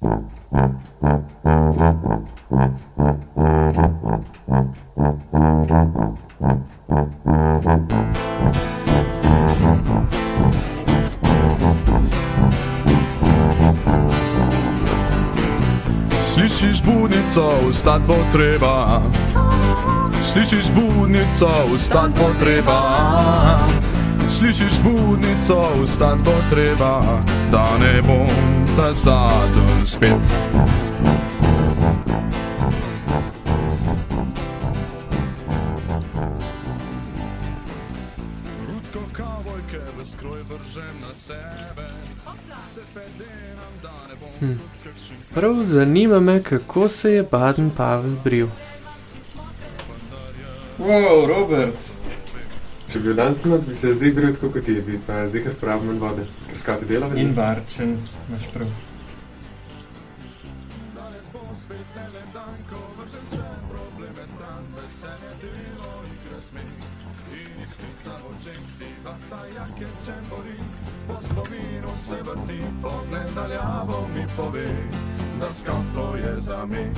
Slišiš budnico, vstat bo treba. Slišiš budnico, vstat bo treba. Slišiš budnico, vstat bo treba, da ne bom zazaden spet. Rutko kavojke v skroj vržem na sebe, se spet delam, da ne bom tudi kakšen. Prav zanima me, kako se je Baden Pavel bril. Wow, Robert! Če bi bil danes not, bi se zdaj bril tako kot ti, bi pa zihar prav manj vode. Kaj ti dela? In varčen, imaš prav. Po spominu se vrti, pogled daljavo mi pove, da skanstvo je za me.